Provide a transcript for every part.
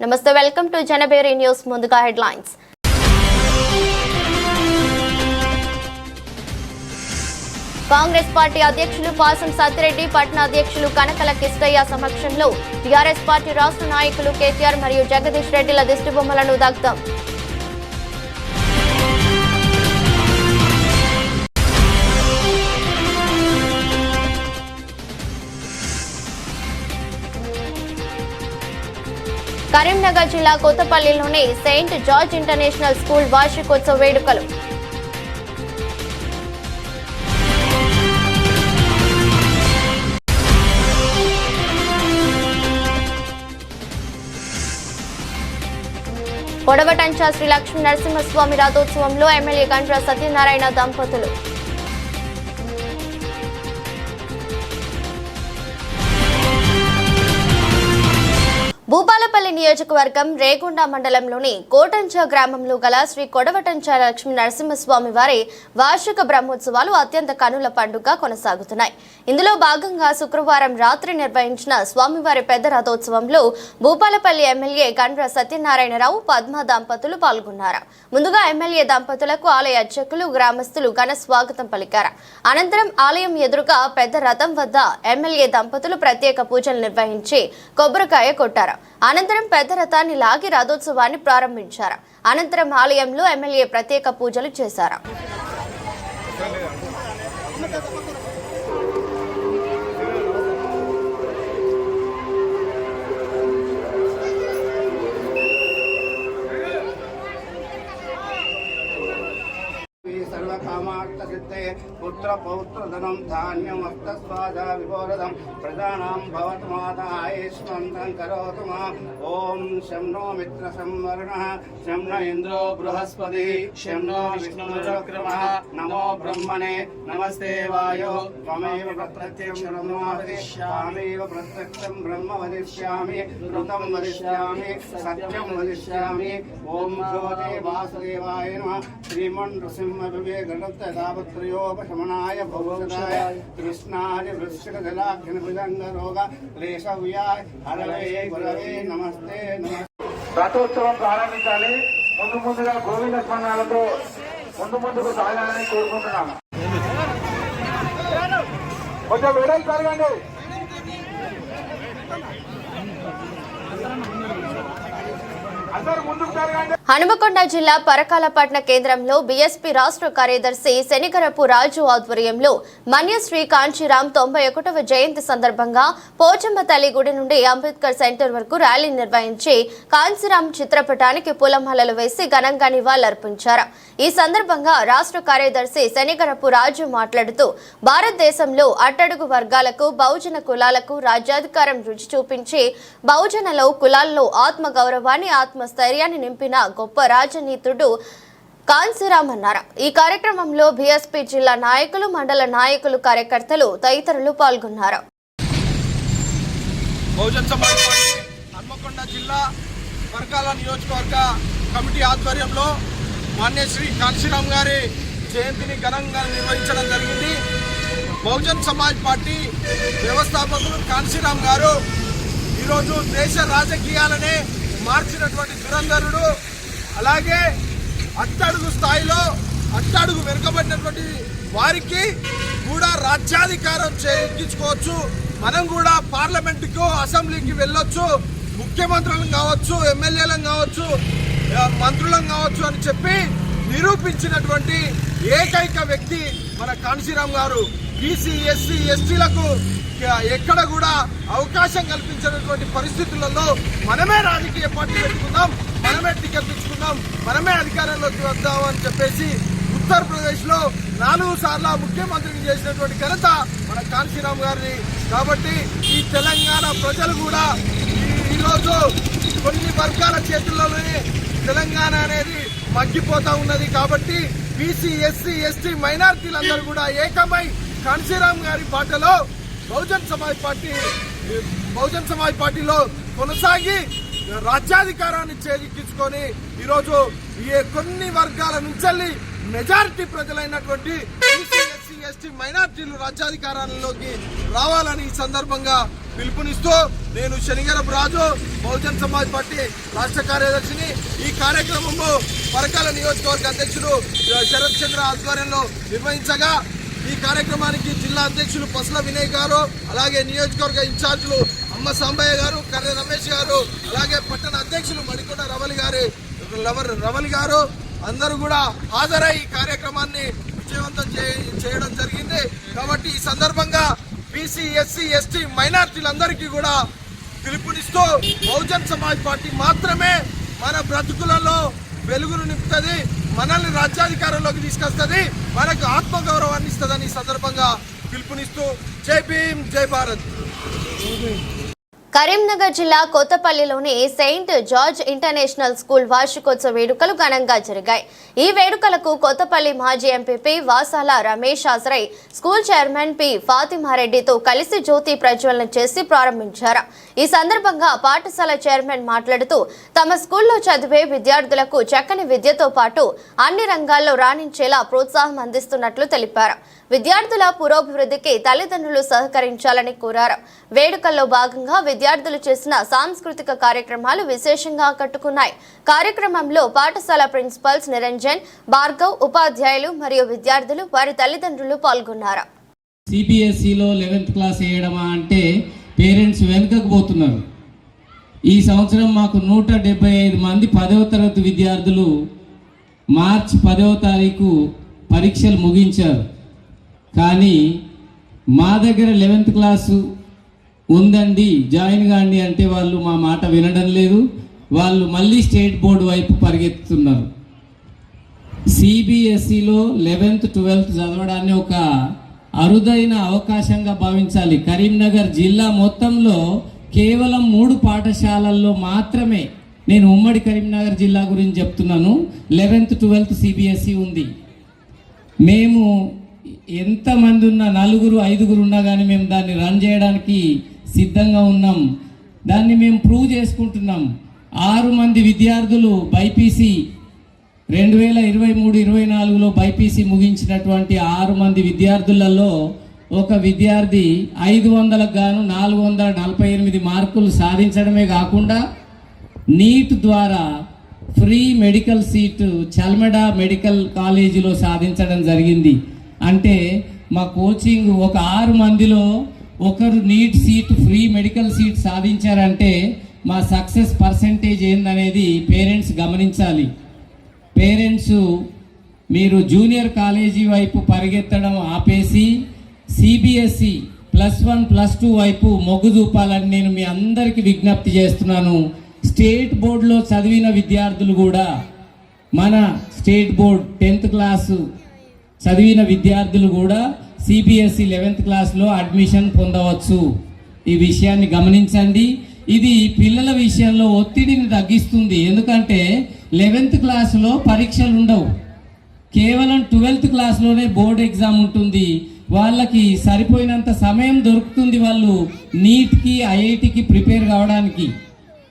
నమస్తే welcome to జనబేరి news ముందుగా headlines Congress party అధ్యక్షులు పాసం సత్తిరెడ్డి పట్టణ అధ్యక్షులు కనకల కిష్టయ్య సమక్షంలో టీఆర్ఎస్ పార్టీ రాష్ట్ర నాయకులు కేటీఆర్ మరియు జగదీష్ రెడ్డిల దిష్టిబొమ్మలను దగ్ధం కరీంనగర్ జిల్లా కొత్తపల్లిలోని సెయింట్ జార్జ్ ఇంటర్నేషనల్ స్కూల్ వార్షికోత్సవ వేడుకలు కొడవటంచ శ్రీ లక్ష్మీ నరసింహస్వామి రథోత్సవంలో ఎమ్మెల్యే గండ్ర సత్యనారాయణ దంపతులు భూపాలపల్లి నియోజకవర్గం రేగొండ మండలంలోని కోటంచ గ్రామంలో గల శ్రీ కొడవటంచ లక్ష్మీ నరసింహస్వామి వారి వార్షిక బ్రహ్మోత్సవాలు అత్యంత కనుల పండుగ కొనసాగుతున్నాయి. ఇందులో భాగంగా శుక్రవారం రాత్రి నిర్వహించిన స్వామివారి పెద్ద రథోత్సవంలో భూపాలపల్లి ఎమ్మెల్యే గండ్ర సత్యనారాయణరావు పద్మ దంపతులు పాల్గొన్నారు. ముందుగా ఎమ్మెల్యే దంపతులకు ఆలయ అర్చకులు గ్రామస్తులు ఘన స్వాగతం పలికారు. అనంతరం ఆలయం ఎదురుగా పెద్ద రథం వద్ద ఎమ్మెల్యే దంపతులు ప్రత్యేక పూజలు నిర్వహించి కొబ్బరికాయ కొట్టారు. అనంతరం పెద్ద రథాన్ని లాగి రథోత్సవాన్ని ప్రారంభించారు. అనంతరం ఆలయంలో ఎమ్మెల్యే ప్రత్యేక పూజలు చేశారు. पुत्र पौत्र धनम धान्यम अस्तस्वादा विभोरदम प्रजानां भवतु माता आयुष्मन्तं करोतु मा ओम शं नो मित्र संवरणः शं न इन्द्रो बृहस्पतिः शं नो विष्णुरुक्रमः नमो ब्रह्मणे नमस्ते वायो त्वमेव प्रत्यक्षं ब्रह्म वदिष्यामि ऋतं वदिष्यामि सत्यं वदिष्यामि ओम ज्योति वासुदेवाय नमः श्रीमन् नृसिंहविवेकदत्तदापत्रयोपशमनाय भवोदयाय कृष्णाय वृश्चिकजलाघ्नभुजङ्गरोग क्लेशव्याय हरवे गुरवे नमस्ते రథోత్సవం ప్రారంభించాలి. ముందుగా గోవింద స్మరణాలతో ముందుకు సాగాలని కోరుకుంటున్నాము. కొంచెం వెడల్పు కలగండి. హనుమకొండ జిల్లా పరకాలపట్న కేంద్రంలో బీఎస్పీ రాష్ట్ర కార్యదర్శి శనిగరపు రాజు ఆధ్వర్యంలో మన్యశ్రీ కాంచీరాం 91వ జయంతి సందర్భంగా పోచమ్మ తల్లి గుడి నుండి అంబేద్కర్ సెంటర్ వరకు ర్యాలీ నిర్వహించి కాంచీరాం చిత్రపటానికి పూలమాలలు వేసి ఘనంగా నివాళులర్పించారు. ఈ సందర్భంగా రాష్ట్ర కార్యదర్శి శనిగరపు రాజు మాట్లాడుతూ భారతదేశంలో అట్టడుగు వర్గాలకు బహుజన కులాలకు రాజ్యాధికారం రుచి చూపించి బహుజనలో కులాల్లో ఆత్మగౌరవాన్ని ఆత్మస్థైర్యాన్ని నింపిన గొప్ప రాజనీతుడు కాంచీరాం అన్నారు. ఈ కార్యక్రమంలో బీఎస్పీ జిల్లా నాయకులు మండల నాయకులు కార్యకర్తలు తదితరులు పాల్గొన్నారు. బహుజన్ సమాజ్ పార్టీ హన్మకొండ జిల్లా పరకాల నియోజకవర్గ కమిటీ ఆధ్వర్యంలో మాన్యశ్రీ కాంచీరాం గారి జయంతిని ఘనంగా నిర్వహించడం జరిగింది. బహుజన్ సమాజ్ పార్టీ వ్యవస్థాపకులు కాంచీరాం గారు ఈరోజు దేశ రాజకీయాలనే మార్చినటువంటి దురంధరుడు. అలాగే అట్టడుగు స్థాయిలో అట్టడుగు వెనుకబడినటువంటి వారికి కూడా రాజ్యాధికారం ఎక్కించుకోవచ్చు, మనం కూడా పార్లమెంటుకు అసెంబ్లీకి వెళ్ళొచ్చు, ముఖ్యమంత్రులను కావచ్చు, ఎమ్మెల్యేలను కావచ్చు, మంత్రులను కావచ్చు అని చెప్పి నిరూపించినటువంటి ఏకైక వ్యక్తి మన కాంచీరాం గారు. బీసీ ఎస్సీ ఎస్టీలకు ఎక్కడ కూడా అవకాశం కల్పించినటువంటి పరిస్థితులలో మనమే రాజకీయ పార్టీ పెట్టుకుందాం, మనమే టికెట్ ఇచ్చుకుందాం, మనమే అధికారంలోకి వద్దాం అని చెప్పేసి ఉత్తరప్రదేశ్లో 4 సార్లు ముఖ్యమంత్రిని చేసినటువంటి ఘనత మన కాంచీరాం గారిని. కాబట్టి ఈ తెలంగాణ ప్రజలు కూడా ఈరోజు కొన్ని వర్గాల చేతుల్లోనే తెలంగాణ అనేది మగ్గిపోతా ఉన్నది. కాబట్టి బీసీ ఎస్సీ ఎస్టీ మైనారిటీలందరూ కూడా ఏకమై కాంచీరాం గారి బాటలో బహుజన్ సమాజ్ పార్టీలో కొనసాగి రాజ్యాధికారాన్ని చేజిక్కించుకొని ఈరోజు కొన్ని వర్గాల నుంచి మెజారిటీ ప్రజలైనటువంటి బీసీ ఎస్సీ ఎస్టీ మైనారిటీలు రాజ్యాధికారాల్లోకి రావాలని ఈ సందర్భంగా పిలుపునిస్తూ నేను శనిగరపు రాజు బహుజన్ సమాజ్ పార్టీ రాష్ట్ర కార్యదర్శిని ఈ కార్యక్రమము పరకాల నియోజకవర్గ అధ్యక్షుడు శరత్ చంద్ర ఆధ్వర్యంలో నిర్వహించగా ఈ కార్యక్రమానికి జిల్లా అధ్యక్షులు పసల వినయ్ గారు, అలాగే నియోజకవర్గ ఇన్ఛార్జీలు అమ్మ సాంబయ్య గారు, కర్రె రమేష్ గారు, అలాగే పట్టణ అధ్యక్షులు మడికొండ రవలి గారు అందరూ కూడా హాజరై ఈ కార్యక్రమాన్ని విజయవంతం చేయడం జరిగింది. కాబట్టి ఈ సందర్భంగా బీసీ, ఎస్సీ, ఎస్టీ మైనార్టీలందరికీ కూడా పిలుపునిస్తూ బహుజన్ సమాజ్ పార్టీ మాత్రమే మన బ్రతుకులలో వెలుగును నింపుతుంది, మనల్ని రాజ్యాధికారంలోకి తీసుకొస్తుంది, మనకు ఆత్మగౌరవాన్ని ఇస్తుందని ఈ సందర్భంగా పిలుపునిస్తూ జై భీమ్, జై భారత్. కరీంనగర్ జిల్లా కొత్తపల్లిలోని సెయింట్ జార్జ్ ఇంటర్నేషనల్ స్కూల్ వార్షికోత్సవ వేడుకలు ఘనంగా జరిగాయి. ఈ వేడుకలకు కొత్తపల్లి మాజీ ఎంపీపీ వాసాల రమేష్ హాజరై స్కూల్ చైర్మన్ పి ఫాతిమారెడ్డితో కలిసి జ్యోతి ప్రజ్వలన చేసి ప్రారంభించారు. ఈ సందర్భంగా పాఠశాల చైర్మన్ మాట్లాడుతూ తమ స్కూల్లో చదివే విద్యార్థులకు చక్కని విద్యతో పాటు అన్ని రంగాల్లో రాణించేలా ప్రోత్సాహం అందిస్తున్నట్లు తెలిపారు. విద్యార్థుల పురోభివృద్ధికి తల్లిదండ్రులు సహకరించాలని కోరారు. వేడుకల్లో భాగంగా విద్యార్థులు చేసిన సాంస్కృతిక కార్యక్రమాలు విశేషంగా ఆకట్టుకున్నాయి. కార్యక్రమంలో పాఠశాల ప్రిన్సిపల్స్ నిరంజన్, భార్గవ్, ఉపాధ్యాయులు మరియు విద్యార్థులు వారి తల్లిదండ్రులు పాల్గొన్నారు. సిబిఎస్ఈలో 11th క్లాస్ వేయడమా అంటే పేరెంట్స్ వెనుకకు పోతున్నారు. ఈ సంవత్సరం మాకు 175 మంది 10వ తరగతి విద్యార్థులు మార్చి 10వ తారీఖు పరీక్షలు ముగించారు. కానీ మా దగ్గర 11th క్లాసు ఉందండి, జాయిన్ కాండి అంటే వాళ్ళు మా మాట వినడం లేదు. వాళ్ళు మళ్ళీ స్టేట్ బోర్డు వైపు పరిగెత్తుతున్నారు. సిబిఎస్ఈలో 11th, 12th చదవడాన్ని ఒక అరుదైన అవకాశంగా భావించాలి. కరీంనగర్ జిల్లా మొత్తంలో కేవలం 3 పాఠశాలల్లో మాత్రమే, నేను ఉమ్మడి కరీంనగర్ జిల్లా గురించి చెప్తున్నాను, 11th, 12th సిబిఎస్ఈ ఉంది. మేము ఎంతమంది ఉన్నా, 4, 5 ఉన్నా కానీ మేము దాన్ని రన్ చేయడానికి సిద్ధంగా ఉన్నాం. దాన్ని మేము ప్రూవ్ చేసుకుంటున్నాం. 6 మంది విద్యార్థులు బైపీసీ 2023-24లో బైపీసీ ముగించినటువంటి 6 మంది విద్యార్థులలో ఒక విద్యార్థి 500కు గాను 448 మార్కులు సాధించడమే కాకుండా నీట్ ద్వారా ఫ్రీ మెడికల్ సీటు చల్మెడా మెడికల్ కాలేజీలో సాధించడం జరిగింది. అంటే మా కోచింగ్ ఒక 6 మందిలో ఒకరు NEET seat, free medical seat సాధించారంటే మా సక్సెస్ పర్సెంటేజ్ ఏందనేది పేరెంట్స్ గమనించాలి. పేరెంట్స్ మీరు జూనియర్ కాలేజీ వైపు పరిగెత్తడం ఆపేసి సిబిఎస్ఈ +1, +2 వైపు మొగ్గు చూపాలని నేను మీ అందరికీ విజ్ఞప్తి చేస్తున్నాను. స్టేట్ బోర్డులో చదివిన విద్యార్థులు కూడా, మన స్టేట్ బోర్డ్ 10th క్లాసు చదివిన విద్యార్థులు కూడా సిబిఎస్ఈ 11th క్లాస్లో అడ్మిషన్ పొందవచ్చు. ఈ విషయాన్ని గమనించండి. ఇది పిల్లల విషయంలో ఒత్తిడిని తగ్గిస్తుంది. ఎందుకంటే 11th క్లాసులో పరీక్షలు ఉండవు, కేవలం 12th క్లాస్లోనే బోర్డు ఎగ్జామ్ ఉంటుంది. వాళ్ళకి సరిపోయినంత సమయం దొరుకుతుంది వాళ్ళు నీట్కి, ఐఐటికి ప్రిపేర్ కావడానికి.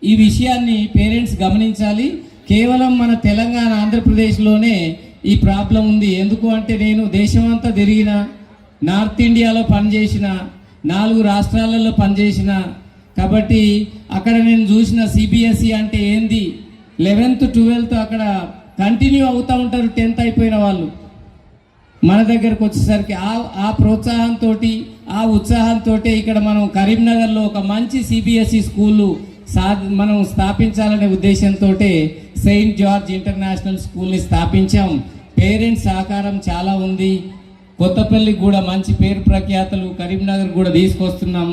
ఈ విషయాన్ని పేరెంట్స్ గమనించాలి. కేవలం మన తెలంగాణ, ఆంధ్రప్రదేశ్లోనే ఈ ప్రాబ్లం ఉంది. ఎందుకు అంటే నేను దేశమంతా తిరిగిన, నార్త్ ఇండియాలో పనిచేసిన, 4 రాష్ట్రాలలో పనిచేసిన, కాబట్టి అక్కడ నేను చూసిన సిబిఎస్ఈ అంటే ఏంది, 11th, 12th అక్కడ కంటిన్యూ అవుతూ ఉంటారు 10th అయిపోయిన వాళ్ళు. మన దగ్గరకు వచ్చేసరికి ఆ ప్రోత్సాహంతో, ఆ ఉత్సాహంతో ఇక్కడ మనం కరీంనగర్లో ఒక మంచి సిబిఎస్ఈ స్కూలు మనం స్థాపించాలనే ఉద్దేశంతో సెయింట్ జార్జ్ ఇంటర్నేషనల్ స్కూల్ని స్థాపించాం. పేరెంట్స్ సహకారం చాలా ఉంది. కొత్తపల్లికి కూడా మంచి పేరు ప్రఖ్యాతలు కరీంనగర్ కూడా తీసుకొస్తున్నాం,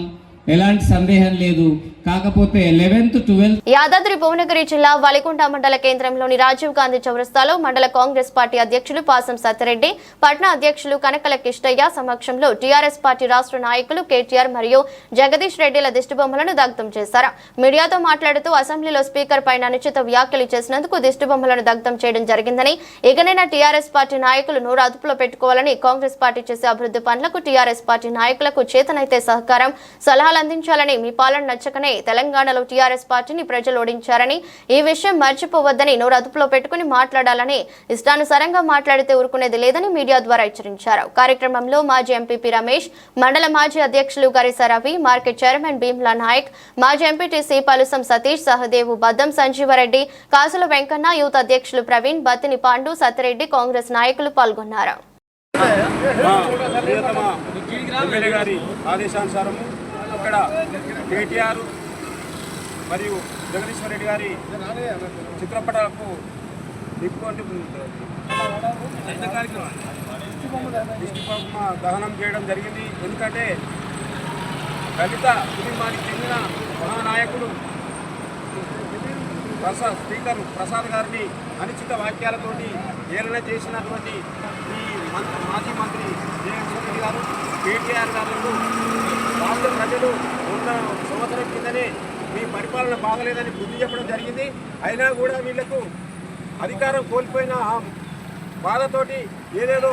ఎలాంటి సందేహం లేదు. కాకపోతే 11th, 12th యాదాద్రి భువనగిరి జిల్లా వలికొండ మండల కేంద్రంలోని రాజీవ్ గాంధీ చౌరస్తాలో మండల కాంగ్రెస్ పార్టీ అధ్యక్షులు పాసం సత్యరెడ్డి, పట్న అధ్యక్షులు కనకల కిష్టయ్య సమక్షంలో టీఆర్ఎస్ పార్టీ రాష్ట్ర నాయకులు కేటీఆర్ మరియు జగదీష్ రెడ్డిల దిష్టిబొమ్మలను దగ్ధం చేశారు. మీడియాతో మాట్లాడుతూ అసెంబ్లీలో స్పీకర్ పైన అనుచిత వ్యాఖ్యలు చేసినందుకు దిష్టిబొమ్మలను దగ్ధం చేయడం జరిగిందని, ఇకనైనా టీఆర్ఎస్ పార్టీ నాయకులు నోరు అదుపులో పెట్టుకోవాలని, కాంగ్రెస్ పార్టీ చేసే అభివృద్ధి పనులకు టీఆర్ఎస్ పార్టీ నాయకులకు చేతనైతే సహకారం, సలహాలు అందించాలని, మీ పాలన నచ్చకనే తెలంగాణలో టీఆర్ఎస్ పార్టీని ప్రజలు ఓడించారని, ఈ విషయం మర్చిపోవద్దని, నోరు అదుపులో పెట్టుకుని మాట్లాడాలని, ఇష్టానుసారంగా మాట్లాడితే ఊరుకునేది లేదని మీడియా ద్వారా హెచ్చరించారు. కార్యక్రమంలో మాజీ ఎంపీపీ రమేష్, మండల మాజీ అధ్యక్షులు గరిస రవి, మార్కెట్ చైర్మన్ భీమ్లా నాయక్, మాజీ ఎంపీటీసీ పలుసం సతీష్, సహదేవు, బద్దం సంజీవరెడ్డి, కాసుల వెంకన్న, యూత్ అధ్యక్షులు ప్రవీణ్, బత్తిని పాండు, సత్యరెడ్డి, కాంగ్రెస్ నాయకులు పాల్గొన్నారు. ఎమ్మెల్యే గారి ఆదేశానుసారము ఇక్కడ కేటీఆర్ మరియు జగదీశ్వర్ రెడ్డి గారి చిత్రపటాలకు దిష్టిబొమ్మ దహనం చేయడం జరిగింది. ఎందుకంటే దళిత కుటుంబానికి చెందిన మహానాయకుడు స్పీకర్ ప్రసాద్ గారిని అనుచిత వాక్యాలతోటి ఏలన చేసినటువంటి ఈ మాజీ మంత్రి జగదీశ్వర్ రెడ్డి గారు, కేటీఆర్ గారు రాష్ట్ర ప్రజలు ఉన్న సంవత్సరం కిందనే మీ పరిపాలన బాగలేదని బుద్ధి చెప్పడం జరిగింది. అయినా కూడా వీళ్లకు అధికారం కోల్పోయిన బాధతోటి ఏదేదో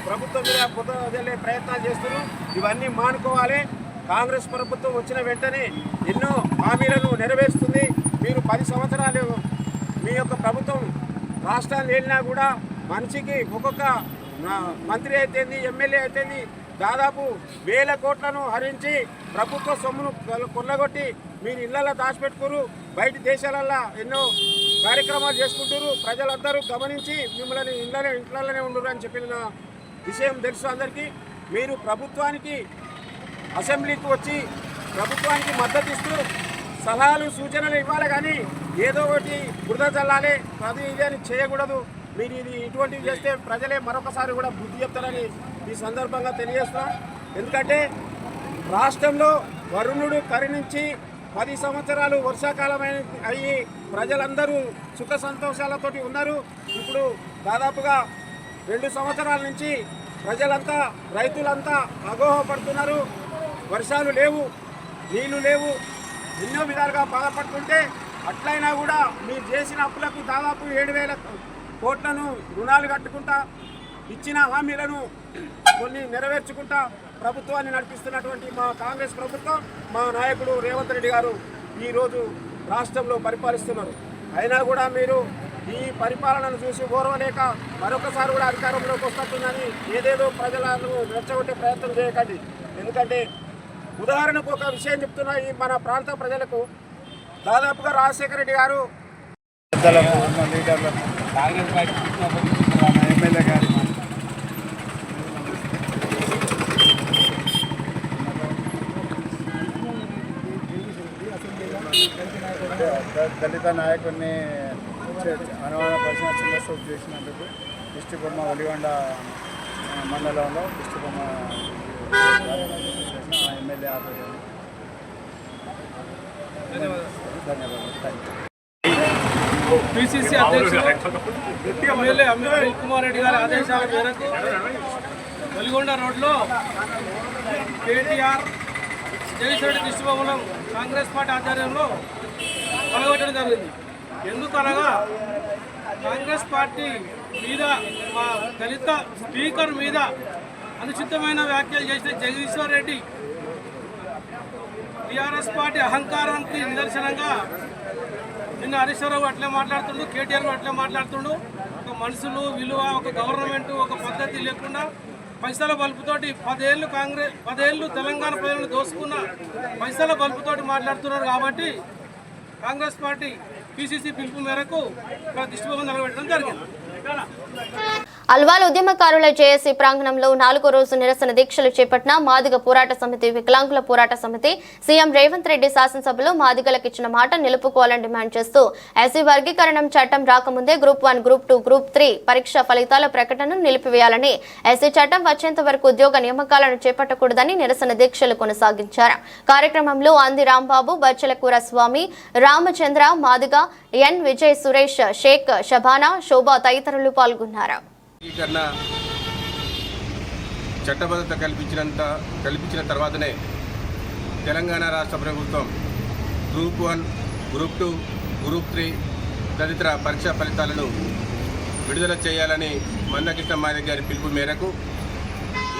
ప్రభుత్వం మీద పొద్దులే ప్రయత్నాలు చేస్తున్నారు. ఇవన్నీ మానుకోవాలి. కాంగ్రెస్ ప్రభుత్వం వచ్చిన వెంటనే ఎన్నో హామీలను నెరవేరుస్తుంది. మీరు 10 సంవత్సరాలు మీ యొక్క ప్రభుత్వం రాష్ట్రాన్ని వెళ్ళినా కూడా మనిషికి ఒక్కొక్క మంత్రి అయితేంది, ఎమ్మెల్యే అయితేంది దాదాపు 1000 కోట్లను హరించి ప్రభుత్వ సొమ్మును కొల్లగొట్టి మీరు ఇళ్లలో దాచిపెట్టుకురు, బయట దేశాలల్లో ఎన్నో కార్యక్రమాలు చేసుకుంటారు. ప్రజలందరూ గమనించి మిమ్మల్ని ఇంట్లోనే ఉండరు అని చెప్పిన విషయం తెలుసు అందరికీ. మీరు ప్రభుత్వానికి అసెంబ్లీకి వచ్చి ప్రభుత్వానికి మద్దతు ఇస్తూ సలహాలు సూచనలు ఇవ్వాలి, కానీ ఏదో ఒకటి బురద చల్లాలి, అది ఇది అని చేయకూడదు. మీరు ఇటువంటివి చేస్తే ప్రజలే మరొకసారి కూడా బుద్ధి చెప్తారని ఈ సందర్భంగా తెలియజేస్తున్నాం. ఎందుకంటే రాష్ట్రంలో వరుణుడు కరుణించి 10 సంవత్సరాలు వర్షాకాలం అయ్యి ప్రజలందరూ సుఖ సంతోషాలతోటి ఉన్నారు. ఇప్పుడు దాదాపుగా 2 సంవత్సరాల నుంచి ప్రజలంతా, రైతులంతా అగోహపడుతున్నారు. వర్షాలు లేవు, నీళ్లు లేవు, ఎన్నో విధాలుగా బాధపడుతుంటే అట్లయినా కూడా మీరు చేసిన అప్పులకు దాదాపు 7,000 కోట్లను రుణాలు కట్టుకుంటా, ఇచ్చిన హామీలను కొన్ని నెరవేర్చుకుంటా ప్రభుత్వాన్ని నడిపిస్తున్నటువంటి మా కాంగ్రెస్ ప్రభుత్వం, మా నాయకుడు రేవంత్ రెడ్డి గారు ఈరోజు రాష్ట్రంలో పరిపాలిస్తున్నారు. అయినా కూడా మీరు ఈ పరిపాలనను చూసి ఓర్వలేక మరొకసారి కూడా అధికారంలోకి వస్తుందని ఏదేదో ప్రజలను రెచ్చగొట్టే ప్రయత్నం చేయకండి. ఎందుకంటే ఉదాహరణకు ఒక విషయం చెప్తున్నా, ఈ మన ప్రాంత ప్రజలకు దాదాపుగా రాజశేఖర రెడ్డి గారు ఎమ్మెల్యే గారి దళిత నాయకుడిని అనుమానపరిచిన చిన్న సూప్ చేసినందుకు దిష్టిబొమ్మ ఒలిగొండ మండలంలో దిష్టిబొమ్మ ఎమ్మెల్యే ఆధ్వర్యంలో ధన్యవాదాలు. పిసిసి అధ్యక్షుడు ఎమ్మెల్యే అనిల్ కుమార్ రెడ్డి గారి ఆదేశాల మేరకు వెలిగొండ రోడ్లో కేటీఆర్ జగదీశ్వర్ రెడ్డి దిష్టిబొమ్మను కాంగ్రెస్ పార్టీ ఆధ్వర్యంలో పలగొట్టడం జరిగింది. ఎందుకనగా కాంగ్రెస్ పార్టీ మీద, మా దళిత స్పీకర్ మీద అనుచితమైన వ్యాఖ్యలు చేసిన జగదీశ్వర్ రెడ్డి టీఆర్ఎస్ పార్టీ అహంకారానికి నిదర్శనంగా నిన్న హరీశ్వరరావు అట్లే మాట్లాడుతుండు, కేటీఆర్ అట్లే మాట్లాడుతుండు. ఒక మనుషులు విలువ, ఒక గవర్నమెంట్, ఒక పద్ధతి లేకుండా పైసల బల్బుతోటి 10 ఏళ్ళు తెలంగాణ ప్రజలను దోసుకున్న పైసల బల్బుతోటి మాట్లాడుతున్నారు. కాబట్టి కాంగ్రెస్ పార్టీ పిసిసి పిలుపు మేరకు దిష్టిబొమ్మ నిలబెట్టడం జరిగింది. అల్వాల్ ఉద్యమకారుల జేఏసీ ప్రాంగణంలో 4వ రోజు నిరసన దీక్షలు చేపట్టిన మాదిగ పోరాట సమితి, వికలాంగుల పోరాట సమితి సీఎం రేవంత్ రెడ్డి శాసనసభలో మాదిగలకు ఇచ్చిన మాట నిలుపుకోవాలని డిమాండ్ చేస్తూ ఎస్సీ వర్గీకరణ చట్టం రాకముందే గ్రూప్ 1, గ్రూప్ 2, గ్రూప్ 3 పరీక్ష ఫలితాల ప్రకటనను నిలిపివేయాలని, ఎస్సీ చట్టం వచ్చేంత వరకు ఉద్యోగ నియామకాలను చేపట్టకూడదని నిరసన దీక్షలు కొనసాగించారు. కార్యక్రమంలో అంది రాంబాబు, బచ్చలకూర స్వామి, రామచంద్ర, మాదిగ, ఎన్ విజయ్, సురేష్, షేక్, షబానా, శోభా తదితరులు పాల్గొన్నారు. చట్టబద్ధత కల్పించిన తర్వాతనే తెలంగాణ రాష్ట్ర ప్రభుత్వం గ్రూప్ 1, గ్రూప్ 2, గ్రూప్ 3 తదితర పరీక్షా ఫలితాలను విడుదల చేయాలని మందకృష్ణ మాదిగ గారి పిలుపు మేరకు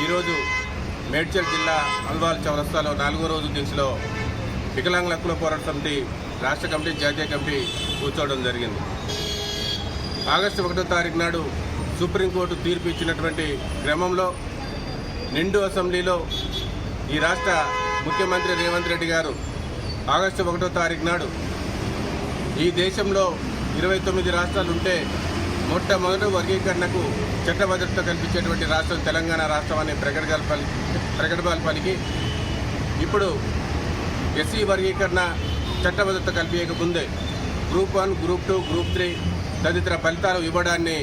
ఈరోజు మేడ్చల్ జిల్లా అల్వాల్ చౌరస్తాలో 4వ రోజు దీక్షలో వికలాంగుల హక్కుల పోరాట సమితి రాష్ట్ర కమిటీ, జాతీయ కమిటీ కూర్చోవడం జరిగింది. ఆగస్టు 1వ తారీఖు నాడు సుప్రీంకోర్టు తీర్పు ఇచ్చినటువంటి క్రమంలో నిండు అసెంబ్లీలో ఈ రాష్ట్ర ముఖ్యమంత్రి రేవంత్ రెడ్డి గారు ఆగస్టు 1వ తారీఖు నాడు ఈ దేశంలో 29 రాష్ట్రాలు ఉంటే మొట్టమొదటి వర్గీకరణకు చట్టభద్రత కల్పించేటువంటి రాష్ట్రం తెలంగాణ రాష్ట్రం అనే ప్రకటనలు పలికి ఇప్పుడు ఎస్సీ వర్గీకరణ చట్టభద్రత కల్పించక ముందే గ్రూప్ 1, గ్రూప్ 2, గ్రూప్ 3 తదితర ఫలితాలు ఇవ్వడాన్ని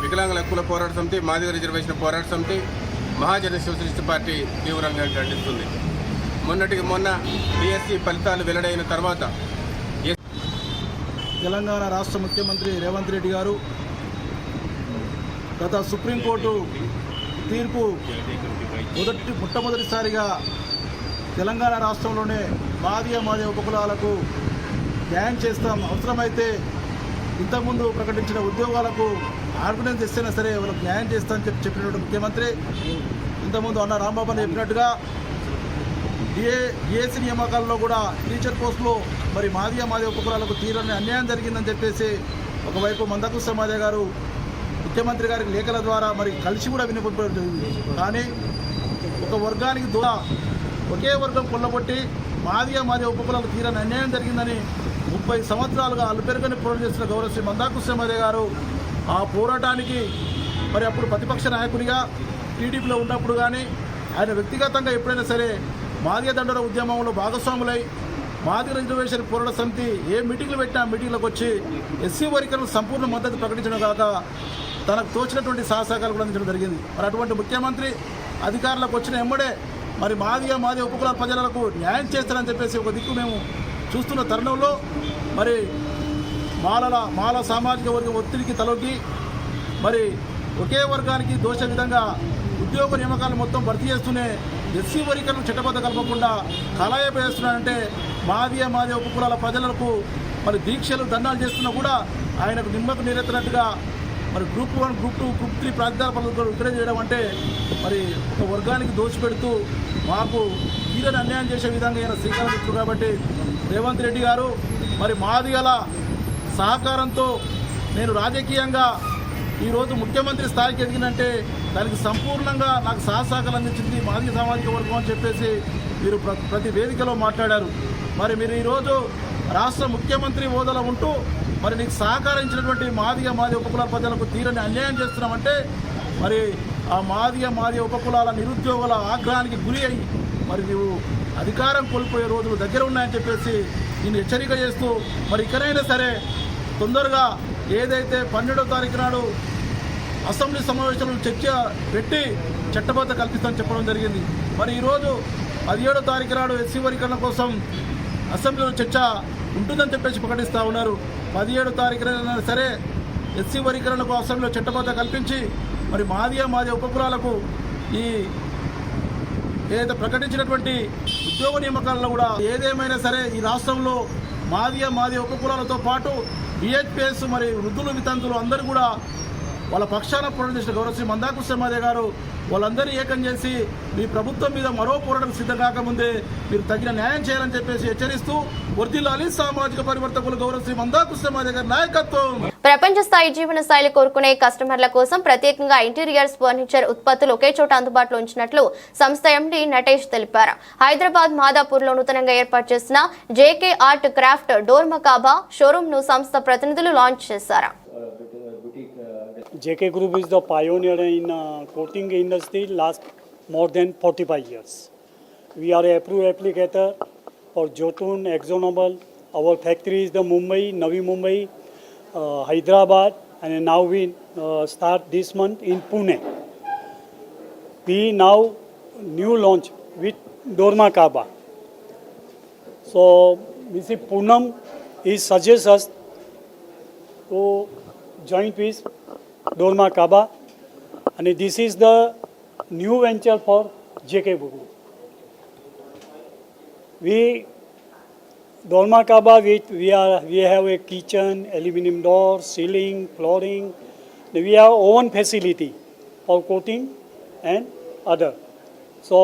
వికలాంగుల హక్కుల పోరాట సమితి, మాదిగ రిజర్వేషన్ పోరాట సమితి, మహాజన సోషలిస్ట్ పార్టీ తీవ్రంగా ఖండిస్తుంది. మొన్నటికి మొన్న డిఎస్సి ఫలితాలు వెల్లడైన తర్వాత తెలంగాణ రాష్ట్ర ముఖ్యమంత్రి రేవంత్ రెడ్డి గారు గత సుప్రీంకోర్టు తీర్పు మొట్టమొదటిసారిగా తెలంగాణ రాష్ట్రంలోనే మాదిగ ఉపకులాలకు న్యాయం చేస్తాం, అవసరమైతే ఇంతకుముందు ప్రకటించిన ఉద్యోగాలకు ఆర్డినెన్స్ ఇస్తేనే సరే వాళ్ళకి న్యాయం చేస్తామని చెప్పినటువంటి ముఖ్యమంత్రి ఇంతకుముందు అన్న రాంబాబు అని చెప్పినట్టుగా డిఎస్సి నియామకాల్లో కూడా టీచర్ పోస్టులో మరి మాదిగ ఉపకులాలకు తీరని అన్యాయం జరిగిందని చెప్పేసి ఒకవైపు మందకృష్ణ సమాజ గారు ముఖ్యమంత్రి గారికి లేఖల ద్వారా మరి కలిసి కూడా వినిపించడం జరిగింది. కానీ ఒక వర్గానికి ఒకే వర్గం కొల్లగొట్టి మాదిగ ఉపకులాలకు తీరని అన్యాయం జరిగిందని 30 సంవత్సరాలుగా అల్పెరుగని పోరాటం చేసిన గౌరవశ్రీ మందాకృష్ణ సమాజ గారు ఆ పోరాటానికి మరి అప్పుడు ప్రతిపక్ష నాయకునిగా టీడీపీలో ఉన్నప్పుడు కానీ ఆయన వ్యక్తిగతంగా ఎప్పుడైనా సరే మాదిగ దండోర ఉద్యమంలో భాగస్వాములై మాదిగ రిజర్వేషన్ పోరాట సమితి ఏ మీటింగ్లు పెట్టినా మీటింగ్లకు వచ్చి ఎస్సీ వర్గీకరణకు సంపూర్ణ మద్దతు ప్రకటించడం కాక తనకు తోచినటువంటి సహకారాలు కూడా అందించడం జరిగింది. మరి అటువంటి ముఖ్యమంత్రి అధికారులకు వచ్చిన ఎమ్మడే మరి మాదిగ ఉపకులాల ప్రజలకు న్యాయం చేస్తారని చెప్పేసి ఒక దిక్కు మేము చూస్తున్న తరుణంలో మరి మాల సామాజిక వర్గం ఒత్తిడికి తలొగ్గి మరి ఒకే వర్గానికి దోష విధంగా ఉద్యోగ నియామకాలు మొత్తం భర్తీ చేస్తూనే ఎస్సీ వర్గీకరణ చట్టబద్ధ కలపకుండా కళాయపేస్తున్నాడంటే మాదిగ ఉపకులాల ప్రజలకు మరి దీక్షలు దండాలు చేస్తున్నా కూడా ఆయనకు నిమ్మకు నీరెత్తినట్టుగా మరి గ్రూప్ 1, గ్రూప్ 2, గ్రూప్ 3 ప్రాధికార పనులు విడుదల చేయడం అంటే మరి ఒక వర్గానికి దోచిపెడుతూ మాకు తీరని అన్యాయం చేసే విధంగా ఆయన శ్రీకారం చుట్టారు. కాబట్టి రేవంత్ రెడ్డి గారు మరి మాదిగల సహకారంతో నేను రాజకీయంగా ఈరోజు ముఖ్యమంత్రి స్థాయికి ఎదిగినంటే దానికి సంపూర్ణంగా నాకు సహకారం అందించింది మాదిగ సామాజిక వర్గం అని చెప్పేసి మీరు ప్రతి వేదికలో మాట్లాడారు. మరి మీరు ఈరోజు రాష్ట్ర ముఖ్యమంత్రి హోదాలో ఉంటూ మరి నీకు సహకరించినటువంటి మాదిగ ఉపకులాల ప్రజలకు తీరని అన్యాయం చేస్తున్నామంటే మరి ఆ మాదిగ ఉపకులాల నిరుద్యోగుల ఆగ్రహానికి గురి అయ్యి మరి నీవు అధికారం కోల్పోయే రోజులు దగ్గర ఉన్నాయని చెప్పేసి నేను హెచ్చరిక చేస్తూ మరి ఇకనైనా సరే తొందరగా ఏదైతే 12వ తారీఖు నాడు అసెంబ్లీ సమావేశంలో చర్చ పెట్టి చట్టబద్ధ కల్పిస్తామని చెప్పడం జరిగింది. మరి ఈరోజు 17వ తారీఖు నాడు ఎస్సీ వర్గీకరణ కోసం అసెంబ్లీలో చర్చ ఉంటుందని చెప్పేసి ప్రకటిస్తూ ఉన్నారు. 17వ తారీఖున సరే ఎస్సీ వర్గీకరణకు అసెంబ్లీలో చట్టబద్ధ కల్పించి మరి మాదిగ ఉపకులాలకు ఈ ఏదైతే ప్రకటించినటువంటి ఉద్యోగ నియామకాలలో కూడా ఏదేమైనా సరే ఈ రాష్ట్రంలో మాదిగ ఉపకులాలతో పాటు బిహెచ్పిఎస్ మరి వృద్ధులు వితంతులు అందరూ కూడా వాళ్ళ పక్షాన పోరాటం చేసిన గౌరవశ్రీ మందాకృష్ణ సమాజ గారు వాళ్ళందరినీ ఏకం చేసి మీ ప్రభుత్వం మీద మరో పోరాటం సిద్ధం కాకముందే మీరు తగిన న్యాయం చేయాలని చెప్పేసి హెచ్చరిస్తూ వర్ధిల్లాలి సామాజిక పరివర్తకులు గౌరవశ్రీ మందాకృష్ణ సమాజ గారి నాయకత్వం. ప్రపంచ స్థాయి జీవన శైలి కోరుకునే కస్టమర్ల కోసం ప్రత్యేకంగా ఇంటీరియర్స్ ఫర్నిచర్ ఉత్పత్తులు ఒకే చోట అందుబాటులో ఉంచినట్లు సంస్థ ఎండీ నటేష్ తెలిపారు. హైదరాబాద్ మాదాపూర్ లో నూతనంగా ఏర్పాటు చేసిన JK art craft Dormakaba showroom ను సంస్థ ప్రతినిధులు లాంచ్ చేశారు. JK Group is the pioneer in coating industry last more than 45 years. We are a approved applicator for Jotun, AkzoNobel. Our factory is the Mumbai, Navi Mumbai, Hyderabad, and now we start this month in Pune. We now new launch with Dorma Kaba. So, Mr. Poonam is suggests us to join with Dorma Kaba, and this is the new venture for JK Group. Dorma Kaba, we have a kitchen, aluminum door, ceiling, flooring. We have own facility for coating and other. So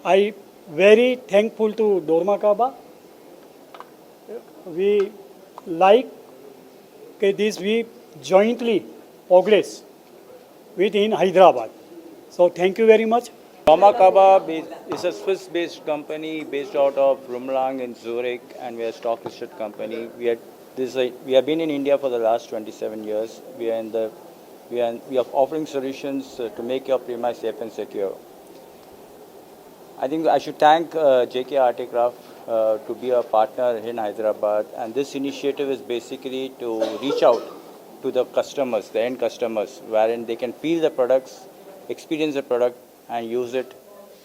I very thankful to Dormakaba. We like this we jointly progress within Hyderabad. So thank you very much. Dormakaba is a Swiss-based company based out of Rumlang in Zurich, and we are a stock-listed company. We have been in India for the last 27 years. We are offering solutions to make your premise safe and secure. I think I should thank JK Articraft to be a partner in Hyderabad, and this initiative is basically to reach out to the customers, the end customers, wherein they can feel the products, experience the product, and use it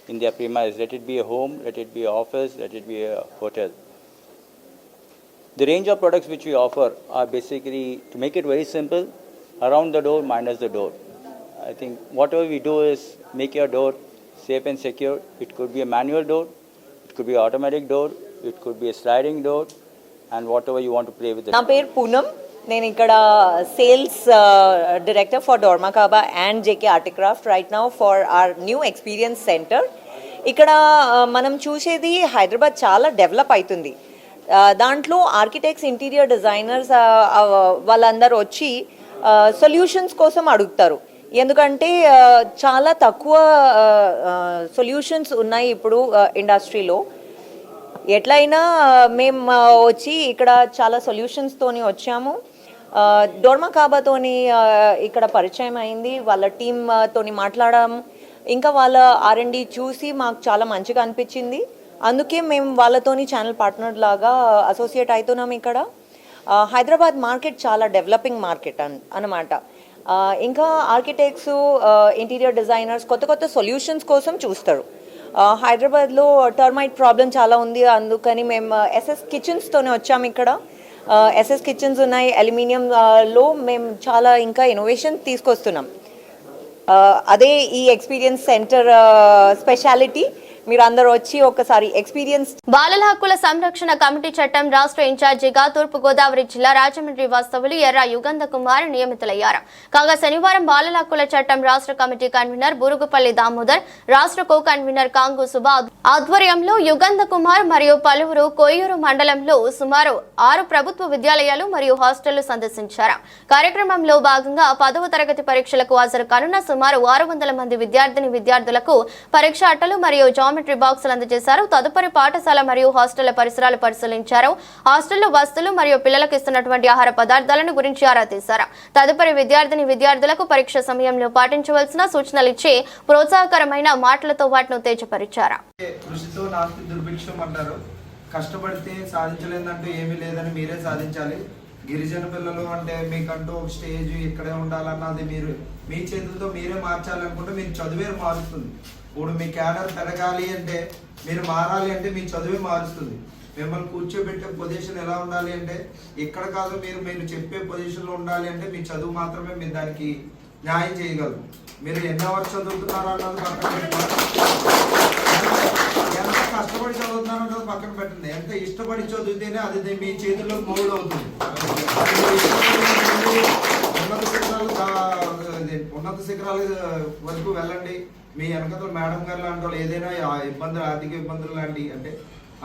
in their premise. Let it be a home, let it be an office, let it be a hotel. The range of products which we offer are basically, to make it very simple, around the door minus the door. I think whatever we do is make your door safe and secure. It could be a manual door, it could be an automatic door, it could be a sliding door, and whatever you want to play with it. నా పేరు పూనం. నేను ఇక్కడ sales director for Dormakaba and JK Artcraft right now for our new experience centre. ఇక్కడ మనం చూసేది హైదరాబాద్ చాలా develop అవుతుంది. దాంట్లో ఆర్కిటెక్ట్స్, ఇంటీరియర్ డిజైనర్స్ వాళ్ళందరూ వచ్చి సొల్యూషన్స్ కోసం అడుగుతారు. ఎందుకంటే చాలా తక్కువ సొల్యూషన్స్ ఉన్నాయి ఇప్పుడు ఇండస్ట్రీలో. ఎట్లయినా మేము వచ్చి ఇక్కడ చాలా సొల్యూషన్స్తోని వచ్చాము. డోర్మాకాబాతోని ఇక్కడ పరిచయం అయింది, వాళ్ళ టీమ్తోని మాట్లాడాము. ఇంకా వాళ్ళ R&D చూసి మాకు చాలా మంచిగా అనిపించింది. అందుకే మేము వాళ్ళతోని ఛానల్ పార్ట్నర్ లాగా అసోసియేట్ అవుతున్నాం. ఇక్కడ హైదరాబాద్ మార్కెట్ చాలా డెవలపింగ్ మార్కెట్ అన్నమాట. ఇంకా ఆర్కిటెక్ట్స్, ఇంటీరియర్ డిజైనర్స్ కొత్త కొత్త సొల్యూషన్స్ కోసం చూస్తారు. హైదరాబాద్లో టర్మైట్ ప్రాబ్లం చాలా ఉంది, అందుకని మేము SS కిచెన్స్తోనే వచ్చాము. ఇక్కడ SS కిచెన్స్ ఉన్నాయి అల్యూమినియంలో. మేము చాలా ఇంకా ఇన్నోవేషన్ తీసుకొస్తున్నాం. అదే ఈ ఎక్స్పీరియన్స్ సెంటర్ స్పెషాలిటీ. మీరు అందరూ వచ్చి ఒకసారి ఎక్స్పీరియన్స్. బాలల హక్కుల సంరక్షణ కమిటీ చట్టం రాష్ట్ర ఇన్ఛార్జిగా తూర్పుగోదావరి జిల్లా రాజమండ్రి వాస్తవులు ఎర్ర యుగంధ కుమార్ నియమితులయ్యారు. కాగా శనివారం బాలల హక్కుల చట్టం రాష్ట్ర కమిటీ కన్వీనర్ బురుగుపల్లి దామోదర్, రాష్ట్ర కో కన్వీనర్ కాంగు సుబా ఆధ్వర్యంలో యుగంధ కుమార్ మరియు పలువురు కొయ్యూరు మండలంలో సుమారు 6 ప్రభుత్వ విద్యాలయాలు మరియు హాస్టళ్లు సందర్శించారు. కార్యక్రమంలో భాగంగా 10వ తరగతి పరీక్షలకు హాజరు కానున్న సుమారు 600 మంది విద్యార్థులకు పరీక్ష అట్టలు మరియు జామెట్రీ బాక్సులు అందజేశారు. తదుపరి పాఠశాల మరియు హాస్టళ్ల పరిసరాలు పరిశీలించారు. హాస్టల్లో వసతులు మరియు పిల్లలకు ఇస్తున్నటువంటి ఆహార పదార్థాలను గురించి ఆరా తీశారు. తదుపరి విద్యార్థులకు పరీక్ష సమయంలో పాటించవలసిన సూచనలు ఇచ్చి ప్రోత్సాహకరమైన మాటలతో వాటిని ఉత్తేజపరిచారు. కృషితో నాస్తి దుర్భిక్షం అంటారు. కష్టపడితే సాధించలేదంటూ ఏమీ లేదని మీరే సాధించాలి. గిరిజన పిల్లలు అంటే మీకంటూ ఒక స్టేజ్ ఇక్కడే ఉండాలన్నది మీరు మీ చేతులతో మీరే మార్చాలనుకుంటే మీరు చదివే మారుస్తుంది. ఇప్పుడు మీ క్యాడర్ పెరగాలి అంటే, మీరు మారాలి అంటే మీ చదువే మారుస్తుంది. మిమ్మల్ని కూర్చోబెట్టే పొజిషన్ ఎలా ఉండాలి అంటే ఇక్కడ కాదు, మీరు చెప్పే పొజిషన్లో ఉండాలి అంటే మీ చదువు మాత్రమే మీరు దానికి న్యాయం చేయగలరు. మీరు ఎన్ని అవర్స్ చదువుతున్నారో అన్నది పక్కన పెట్టండి, ఎంత కష్టపడి చదువుతున్నారో అన్నది పక్కన పెట్టండి. ఎంత ఇష్టపడి చదివితేనే అది మీ చేతుల్లో మౌల్డ్ అవుతుంది. ఉన్నత శిఖరాల వరకు వెళ్ళండి. మీ వెనకతలు మేడం గారు లాంటి వాళ్ళు ఏదైనా ఇబ్బందులు, ఆర్థిక ఇబ్బందులు లాంటి అంటే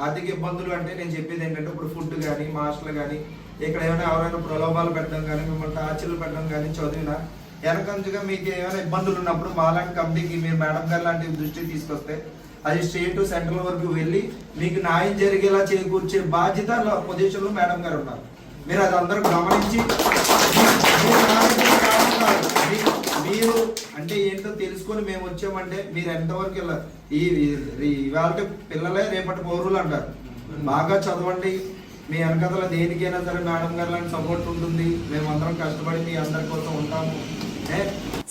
ఆర్థిక ఇబ్బందులు అంటే నేను చెప్పేది ఏంటంటే ఇప్పుడు ఫుడ్ కానీ, మాస్టర్లు కానీ, ఇక్కడ ఏమైనా ఎవరైనా ప్రలోభాలు పెట్టడం కానీ, మిమ్మల్ని టార్చర్లు పెట్టడం కానీ చదివినా వెనకంచుగా మీకు ఏమైనా ఇబ్బందులు ఉన్నప్పుడు మాలాంటి కమిటీకి మీరు మేడం గారు లాంటి దృష్టికి తీసుకొస్తే అది స్టేట్ టు సెంట్రల్ వరకు వెళ్ళి మీకు న్యాయం జరిగేలా చేకూర్చే బాధ్యత పొజిషన్లో మేడం గారు ఉన్నారు. మీరు అది అందరూ గమనించి మీరు అంటే ఏంటో తెలుసుకొని మేము వచ్చామంటే మీరు ఎంతవరకు ఇవాళ పిల్లలే రేపటి పౌరులు అంటారు. బాగా చదవండి. మీ వెనకతల దేనికైనా సరే మేడం గారు లాంటి సపోర్ట్ ఉంటుంది. మేమందరం కష్టపడి మీ అందరి కోసం ఉంటాము.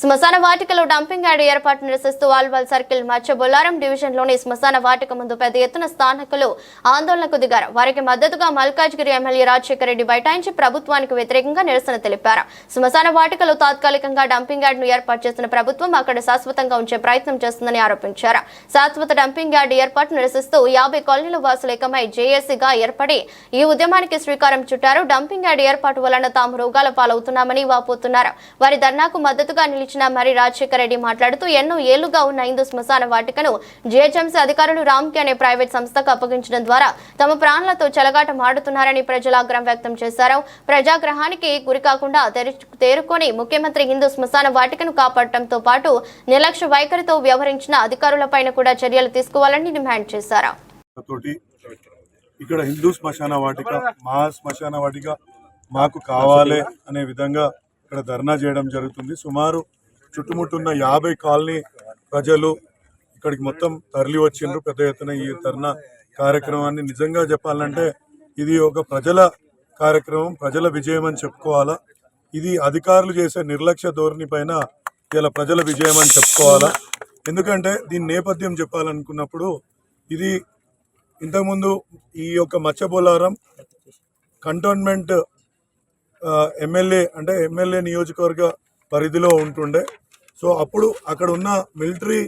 శ్మశాన వాటికలో డంపింగ్ యార్డ్ ఏర్పాటు నిరసిస్తూ ఆల్వాల్ సర్కిల్ మధ్య బొల్లారం డివిజన్లోని శ్మశాన వాటిక ముందు పెద్ద ఎత్తున స్థానికులు ఆందోళనకు దిగారు. వారికి మద్దతుగా మల్కాజ్గిరి ఎమ్మెల్యే రాజశేఖర రెడ్డి బైఠాయించి ప్రభుత్వానికి వ్యతిరేకంగా నిరసన తెలిపారు. శ్మశాన వాటికలో తాత్కాలికంగా డంపింగ్ యార్డ్ ను ఏర్పాటు చేసిన ప్రభుత్వం అక్కడ శాశ్వతంగా ఉంచే ప్రయత్నం చేస్తుందని ఆరోపించారు. శాశ్వత డంపింగ్ యార్డ్ ఏర్పాటు నిరసిస్తూ 50 కాలనీల వాసులు ఏకమై జేఏసీగా ఏర్పడి ఈ ఉద్యమానికి శ్రీకారం చుట్టారు. డంపింగ్ యార్డ్ ఏర్పాటు వలన తాము రోగాల పాలవుతున్నామని వాపోతున్నారు. వారి ధర్నాకు మద్దతుగా నిలిచిన మరి రాజశేఖర రెడ్డి మాట్లాడుతూ ఎన్నో ఏళ్లుగా ఉన్న హిందూ శ్మశాన వాటికను జీహెచ్ఎంసీ అధికారులు రామ్కి అనే ప్రైవేట్ సంస్థకు అప్పగించడం ద్వారా తమ ప్రాణాలతో చెలగాట మాడుతున్నారని ప్రజలు ఆగ్రహం వ్యక్తం చేశారు. ప్రజాగ్రహానికి గురికాకుండా తేరుకొని ముఖ్యమంత్రి హిందూ శ్మశాన వాటికను కాపాడటంతో పాటు నిర్లక్ష్య వైఖరితో వ్యవహరించిన అధికారులపైన కూడా చర్యలు తీసుకోవాలని డిమాండ్ చేశారు. ఇక్కడ హిందూ శ్మశాన వాటిక మా శ్మశాన వాటిక మాకు కావాలి అనే విధంగా ఇక్కడ ధర్నా చేయడం జరుగుతుంది. సుమారు చుట్టుముట్టున్న 50 కాలనీ ప్రజలు ఇక్కడికి మొత్తం తరలి వచ్చిండ్రు పెద్ద ఎత్తున. ఈ ధర్నా కార్యక్రమాన్ని నిజంగా చెప్పాలంటే ఇది ఒక ప్రజల కార్యక్రమం, ప్రజల విజయం అని చెప్పుకోవాలా. ఇది అధికారులు చేసే నిర్లక్ష్య ధోరణి పైన ఇలా ప్రజల విజయం అని చెప్పుకోవాలా. ఎందుకంటే దీని నేపథ్యం చెప్పాలనుకున్నప్పుడు ఇది ఇంతకుముందు ఈ యొక్క మచ్చబోలారం కంటోన్మెంట్ ఎమ్మెల్యే నియోజకవర్గ పరిధిలో ఉంటుండే. సో అప్పుడు అక్కడ ఉన్న మిలిటరీ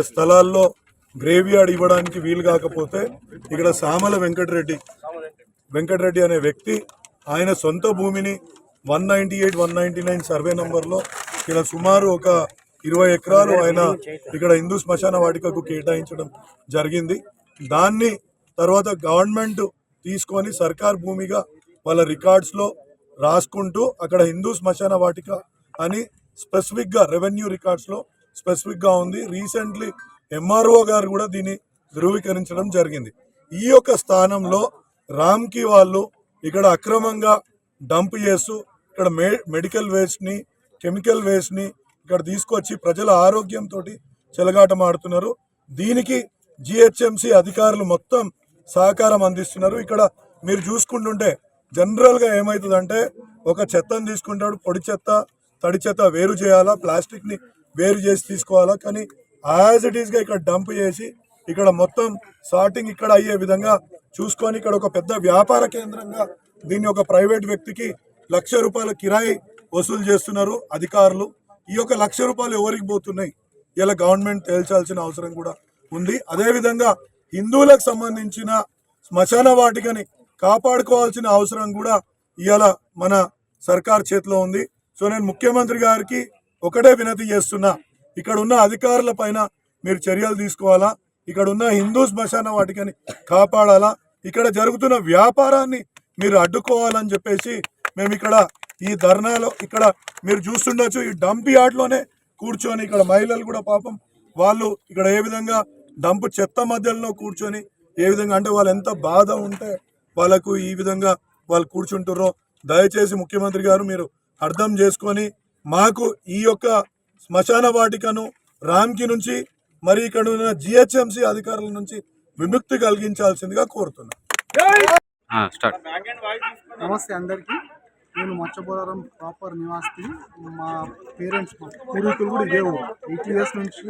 స్థలాల్లో గ్రేవ్ యార్డ్ ఇవ్వడానికి వీలు కాకపోతే ఇక్కడ సామల వెంకటరెడ్డి అనే వ్యక్తి ఆయన సొంత భూమిని 198, 199 సర్వే నంబర్లో ఇక్కడ సుమారు ఒక 20 ఎకరాలు ఆయన ఇక్కడ హిందూ శ్మశాన వాటికకు కేటాయించడం జరిగింది. దాన్ని తర్వాత గవర్నమెంట్ తీసుకొని సర్కార్ భూమిగా వాళ్ళ రికార్డ్స్లో రాసుకుంటూ అక్కడ హిందూ శ్మశాన వాటిక అని స్పెసిఫిక్గా రెవెన్యూ రికార్డ్స్లో స్పెసిఫిక్గా ఉంది. రీసెంట్లీ ఎంఆర్ఓ గారు కూడా దీన్ని ధృవీకరించడం జరిగింది. ఈ యొక్క స్థానంలో రామ్కి వాళ్ళు ఇక్కడ అక్రమంగా డంప్ చేస్తూ ఇక్కడ మెడికల్ వేస్ట్ని, కెమికల్ వేస్ట్ని ఇక్కడ తీసుకొచ్చి ప్రజల ఆరోగ్యంతో చెలగాటమాడుతున్నారు. దీనికి జిహెచ్ఎంసీ అధికారులు మొత్తం సహకారం అందిస్తున్నారు. ఇక్కడ మీరు చూసుకుంటుంటే జనరల్గా ఏమవుతుందంటే ఒక చెత్తను తీసుకుంటాడు, పొడి చెత్త తడి చెత్త వేరు చేయాలా, ప్లాస్టిక్ని వేరు చేసి తీసుకోవాలా. కానీ యాజ్ ఇట్ ఈస్గా ఇక్కడ డంప్ చేసి ఇక్కడ మొత్తం సార్టింగ్ ఇక్కడ అయ్యే విధంగా చూసుకొని ఇక్కడ ఒక పెద్ద వ్యాపార కేంద్రంగా దీన్ని ఒక ప్రైవేట్ వ్యక్తికి ₹1,00,000 కిరాయి వసూలు చేస్తున్నారు అధికారులు. ఈ యొక్క ₹1,00,000 ఎవరికి పోతున్నాయి ఇలా గవర్నమెంట్ తేల్చాల్సిన అవసరం కూడా ఉంది. అదేవిధంగా హిందువులకు సంబంధించిన శ్మశాన వాటికని కాపాడుకోవాల్సిన అవసరం కూడా ఇవాళ మన సర్కార్ చేతిలో ఉంది. సో నేను ముఖ్యమంత్రి గారికి ఒకటే వినతి చేస్తున్నా, ఇక్కడ ఉన్న అధికారుల పైన మీరు చర్యలు తీసుకోవాలా, ఇక్కడ ఉన్న హిందూ శ్మశాన వాటికని కాపాడాలా, ఇక్కడ జరుగుతున్న వ్యాపారాన్ని మీరు అడ్డుకోవాలని చెప్పేసి మేము ఇక్కడ ఈ ధర్నాలో ఇక్కడ మీరు చూస్తుండొచ్చు. ఈ డంప్ యార్డ్లోనే కూర్చొని ఇక్కడ మహిళలు కూడా పాపం వాళ్ళు ఇక్కడ ఏ విధంగా డంపు చెత్త మధ్యలో కూర్చొని ఏ విధంగా అంటే వాళ్ళు ఎంత బాధ ఉంటే వాళ్ళకు ఈ విధంగా వాళ్ళు కూర్చుంటారో దయచేసి ముఖ్యమంత్రి గారు మీరు అర్థం చేసుకొని మాకు ఈ యొక్క శ్మశాన వాటికను రామ్కి నుంచి మరి ఇక్కడ ఉన్న జిహెచ్ఎంసీ అధికారుల నుంచి విముక్తి కలిగించాల్సిందిగా కోరుతున్నాను. నమస్తే అందరికీ. నేను మచ్చబోలారం ప్రాపర్ నివాసి. మా పేరెంట్స్ పూర్వీకులు కూడా ఇదే 80 years నుంచి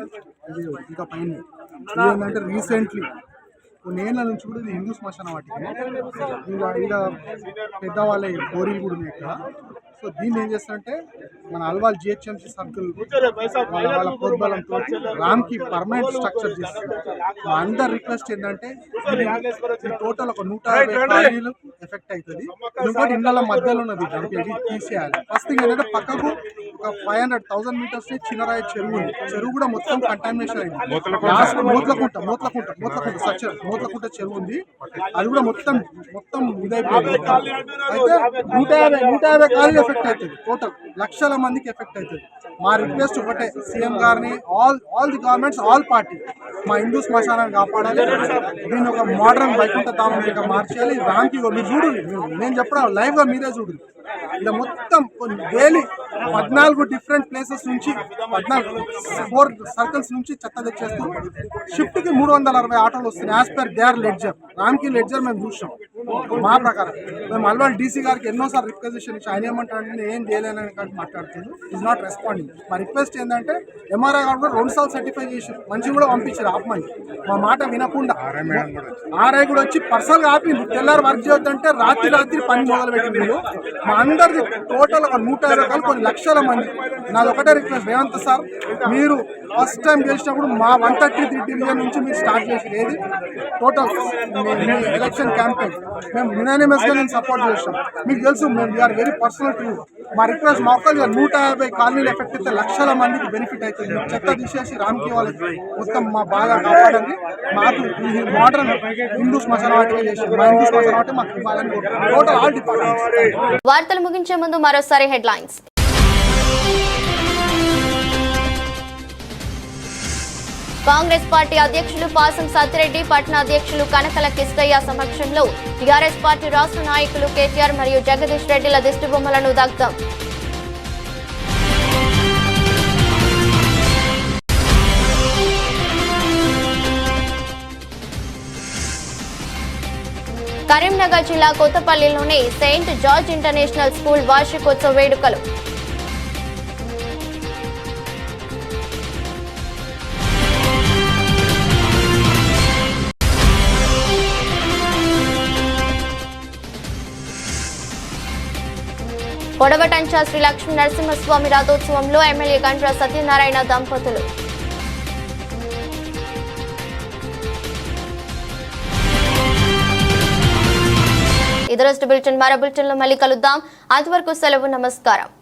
ఇదే ఇంకా పైన. ఇదేంటంటే రీసెంట్లీ కొన్ని ఏళ్ళ నుంచి కూడా ఇది హిందూ శ్మశాన వాటికి ఇలా పెద్దవాళ్ళ బోరీలు కూడా ఉన్నాయి ఇక్కడ. సో దీన్ని ఏం చేస్తారంటే మన అల్వాల్ జిహెచ్ఎంసీ సర్కిల్ వాళ్ళ ప్రోద్బలంతో రామ్కి పర్మనెంట్ స్ట్రక్చర్ చేస్తారు. మా అందరి రిక్వెస్ట్ ఏంటంటే టోటల్ ఒక 150 కాలనీలు ఎఫెక్ట్ అవుతుంది. ఇంకోటి ఇళ్ళ మధ్యలో ఉన్నది డంపేజీ తీసేయాలి. ఫస్ట్ థింగ్ ఏంటంటే పక్కకు ఒక 500,000 meters చిన్నరాయి చెరువు ఉంది. చెరువు కూడా మొత్తం కంటామినేషన్ అయింది. మూతకుంట చెరువు ఉంది, అది కూడా మొత్తం ఇదైపోయింది. అయితే 150 కాలనీ ఎఫెక్ట్ అవుతుంది. టోటల్ లక్షల మందికి ఎఫెక్ట్ అవుతుంది. మా రిక్వెస్ట్ ఒకటే, సీఎం గారిని all the governments, all party మా హిందూ శ్మశానాన్ని కాపాడాలి. దీన్ని ఒక మోడర్న్ వైకుంఠ ధామంగా మార్చేయాలి. రామ్కి మీరు చూడండి, నేను చెప్పడం లైవ్గా మీరే చూడండి. ఇలా మొత్తం డైలీ 14 డిఫరెంట్ ప్లేసెస్ నుంచి 4 సర్కిల్స్ నుంచి చెత్త తెచ్చేస్తూ షిఫ్ట్కి 360 ఆటోలు వస్తున్నాయి. యాజ్ పర్ దేర్ లెడ్జర్, రామ్కి లెడ్జర్ మేము చూసాం. మా ప్రకారం మేము అల్వాల్ డీసీ గారికి ఎన్నోసార్లు రిక్వెజిషన్ ఇచ్చి ఆయన ఏమంటారంటే ఏం చేయలేనని మాట్లాడుతుంది. Is not responding. మా రిక్వెస్ట్ ఏంటంటే ఎంఆర్ఐ గారు కూడా 2 సార్లు సర్టిఫై చేసి మంచి కూడా పంపించారు ఆపమని. మా మాట వినకుండా ఆర్ఐ కూడా వచ్చి పర్సనల్గా ఆపింది. తెల్లారు వర్క్ చేయొద్దంటే రాత్రి పని మొదలు పెట్టింది. మా అందరిది టోటల్ ఒక 150 రకాలు కొన్ని లక్షల మంది. నాది ఒకటే రిక్వెస్ట్, రేవంత్ సార్ మీరు ఫస్ట్ టైం చేసినప్పుడు మా 133 డివిజన్ నుంచి మీరు స్టార్ట్ చేసి ఏది టోటల్ ఎలక్షన్ క్యాంపెయిన్ మేము యునానిమస్గా నేను సపోర్ట్ చేస్తాం. మీకు తెలుసు మేము వీఆర్ వెరీ పర్సనల్ టు మా రిక్వెస్ట్ మా ఒక్కరు 150 కాలనీలు ఎఫెక్ట్ అయితే లక్షల మందికి బెనిఫిట్ అవుతుంది. చెత్త తీసేసి రామ్కి వాళ్ళకి మొత్తం మా బాగా కాపాడండి. మాకు ఈ మోడర్న్ హిందూ శ్మశాన వాటిగా చేసి మా హిందూ శ్మశాన వాటి మాకు ఇవ్వాలని టోటల్ ఆల్ డిపార్ట్మెంట్స్. వార్తలు ముగించే ముందు మరోసారి హెడ్లైన్స్. కాంగ్రెస్ పార్టీ అధ్యక్షులు పాసం సత్యరెడ్డి, పట్న అధ్యక్షులు కనకల కిష్టయ్య సమక్షంలో టీఆర్ఎస్ పార్టీ రాష్ట్ర నాయకులు కేటీఆర్ మరియు జగదీష్ రెడ్డిల దిష్టిబొమ్మలను దగ్ధం. కరీంనగర్ జిల్లా కొత్తపల్లిలోని సెయింట్ జార్జ్ ఇంటర్నేషనల్ స్కూల్ వార్షికోత్సవ వేడుకలు. పొడవటంచా శ్రీ లక్ష్మీ నరసింహస్వామి రథోత్సవంలో ఎమ్మెల్యే గండ్ర సత్యనారాయణ దంపతులు. ఇదే రోజు బులెటిన్. మరో బులెటిన్లో మళ్ళీ కలుద్దాం. అంతవరకు సెలవు. నమస్కారం.